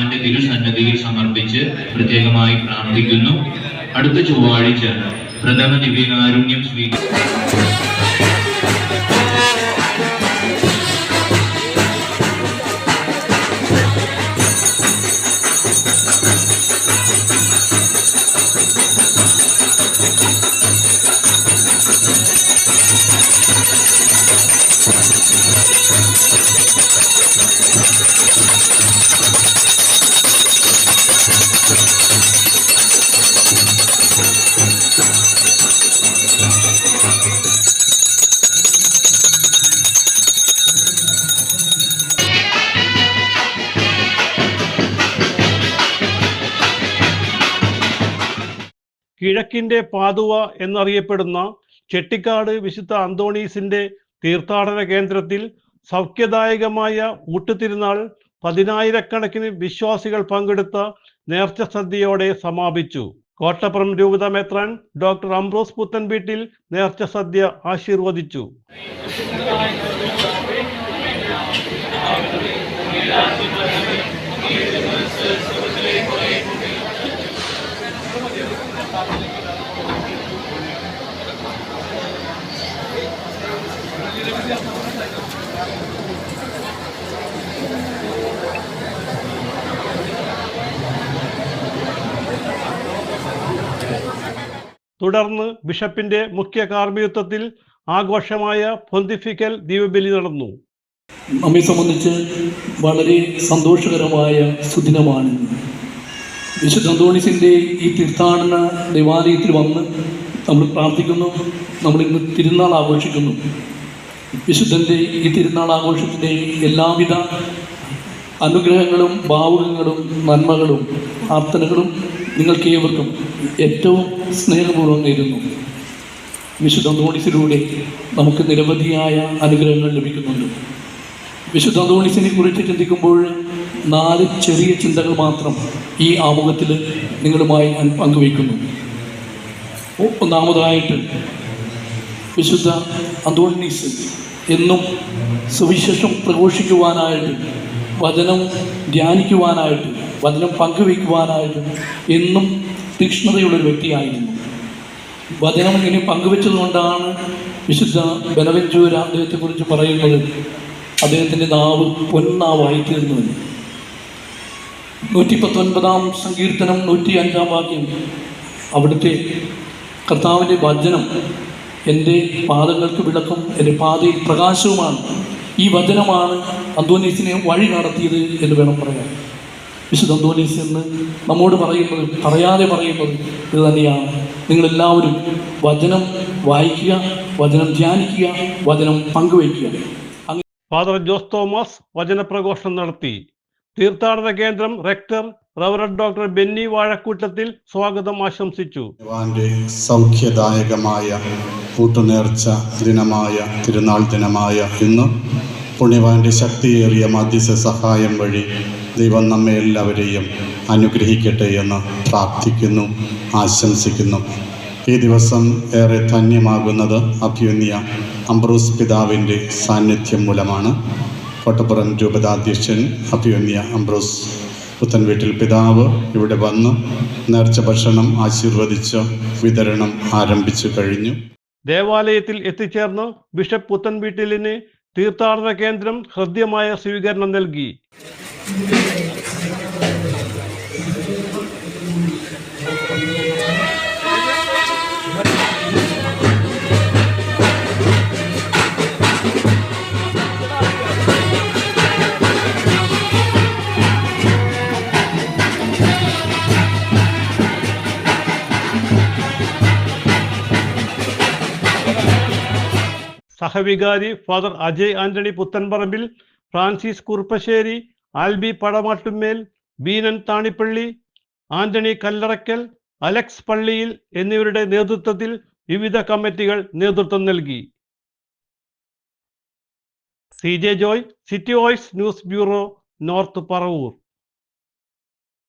ഭഗവാന്റെ തിരുസന്നിധിയിൽ സമർപ്പിച്ച് പ്രത്യേകമായി പ്രാർത്ഥിക്കുന്നു. അടുത്ത ചൊവ്വാഴ്ച പ്രഥമ ദിവ്യകാരുണ്യം കിഴക്കിന്റെ പാതുവ എന്നറിയപ്പെടുന്ന ചെട്ടിക്കാട് വിശുദ്ധ അന്തോണീസിന്റെ തീർത്ഥാടന കേന്ദ്രത്തിൽ സൗഖ്യദായകമായ ഊട്ടുതിരുനാൾ 10,000-കണക്കിന് വിശ്വാസികൾ പങ്കെടുത്ത നേർച്ച സദ്യയോടെ സമാപിച്ചു. കോട്ടപ്പുറം രൂപത മെത്രാൻ ഡോക്ടർ അംബ്രോസ് പുത്തൻവീട്ടിൽ നേർച്ച സദ്യ ആശീർവദിച്ചു. തുടർന്ന് ബിഷപ്പിന്റെ മുഖ്യ കാർമ്മികത്വത്തിൽ ആഘോഷമായ പൊന്തിഫിക്കൽ ദിവ്യബലി നടന്നു. നമ്മെ സംബന്ധിച്ച് വളരെ സന്തോഷകരമായ സുദിനമാണ്. വിശുദ്ധ അന്തോണീസിൻ്റെ ഈ തീർത്ഥാടന ദേവാലയത്തിൽ വന്ന് നമ്മൾ പ്രാർത്ഥിക്കുന്നു. നമ്മളിന്ന് തിരുനാൾ ആഘോഷിക്കുന്നു. വിശുദ്ധൻ്റെ ഈ തിരുനാൾ ആഘോഷത്തിൻ്റെ എല്ലാവിധ അനുഗ്രഹങ്ങളും ഭാവുകങ്ങളും നന്മകളും പ്രാർത്ഥനകളും നിങ്ങൾക്ക് ഏവർക്കും ഏറ്റവും സ്നേഹപൂർവ്വം നേരുന്നു. വിശുദ്ധ അന്തോണീസിലൂടെ നമുക്ക് നിരവധിയായ അനുഗ്രഹങ്ങൾ ലഭിക്കുന്നുണ്ട്. വിശുദ്ധ അന്തോണീസിനെ കുറിച്ച് ചിന്തിക്കുമ്പോൾ 4 ചെറിയ ചിന്തകൾ മാത്രം ഈ ആമുഖത്തിൽ നിങ്ങളുമായി പങ്കുവയ്ക്കുന്നു. ഒന്നാമതായിട്ട്, വിശുദ്ധ അന്തോണീസ് എന്നും സുവിശേഷം പ്രഘോഷിക്കുവാനായിട്ട്, വചനം ധ്യാനിക്കുവാനായിട്ട്, വചനം പങ്കുവയ്ക്കുവാനായിട്ട് എന്നും തീക്ഷ്ണതയുള്ളൊരു വ്യക്തിയായിരുന്നു. വചനം ഇങ്ങനെ പങ്കുവെച്ചതുകൊണ്ടാണ് വിശുദ്ധ ബെനവെഞ്ചൂര അദ്ദേഹത്തെക്കുറിച്ച് പറയുന്നത് അദ്ദേഹത്തിൻ്റെ നാവ് പൊന്നാവായി തീർന്നുവെന്ന്. 119-ാം സങ്കീർത്തനം 105-ാം വാക്യം, അവിടുത്തെ കർത്താവിൻ്റെ വചനം എൻ്റെ പാദങ്ങൾക്ക് വിളക്കും എൻ്റെ പാതയിൽ പ്രകാശവുമാണ്. ഈ വചനമാണ് അന്തോണീസിനെ വഴി നടത്തിയത് എന്ന് വേണം പറയാൻ. വിശുദ്ധ അന്തോണീസ് എന്ന് നമ്മോട് പറയുന്നത്, പറയാതെ പറയുന്നത് ഇത് തന്നെയാണ്. നിങ്ങളെല്ലാവരും വചനം വായിക്കുക, വചനം ധ്യാനിക്കുക, വചനം പങ്കുവയ്ക്കുക. ഫാദർ ജോസ് തോമസ് വചനപ്രഘോഷണം നടത്തി. തീർത്ഥാടന കേന്ദ്രം rector reverend doctor Benny Vazhakoottathil സ്വാഗതം ആശംസിച്ചു. സൗഖ്യദായകമായ കൂട്ടുനേർച്ച ദിനമായ തിരുനാൾ ദിനമായ ഇന്ന് പുണ്യവാന്റെ ശക്തിയേറിയ മധ്യസ്ഥ സഹായം വഴി ദൈവം നമ്മെ എല്ലാവരെയും അനുഗ്രഹിക്കട്ടെ എന്ന് പ്രാർത്ഥിക്കുന്നു, ആശംസിക്കുന്നു. ഈ ദിവസം ഏറെ ധന്യമാകുന്നത് അഭിമന്യ അംബ്രോസ് പിതാവിൻ്റെ സാന്നിധ്യം മൂലമാണ്. കോട്ടപ്പുറം രൂപതാധ്യക്ഷൻ അഭിമന്യ അംബ്രോസ് പുത്തൻവീട്ടിൽ പിതാവ് ഇവിടെ വന്ന് നേർച്ച ഭക്ഷണം ആശീർവദിച്ച് വിതരണം ആരംഭിച്ചു കഴിഞ്ഞു. ദേവാലയത്തിൽ എത്തിച്ചേർന്ന് ബിഷപ്പ് പുത്തൻവീട്ടിലിന് തീർത്ഥാടന കേന്ദ്രം ഹൃദ്യമായ സ്വീകരണം നൽകി. സഹവികാരി father Ajay Antony Puthenparambil, Francis Kuruppassery, Albi പടമാട്ടുമേൽ, ബീനൻ താണിപ്പള്ളി, Antony Kallarakkal, Alex പള്ളിയിൽ എന്നിവരുടെ നേതൃത്വത്തിൽ വിവിധ കമ്മിറ്റികൾ നേതൃത്വം നൽകി. CJ Joy, city voice news bureau, north Paravur.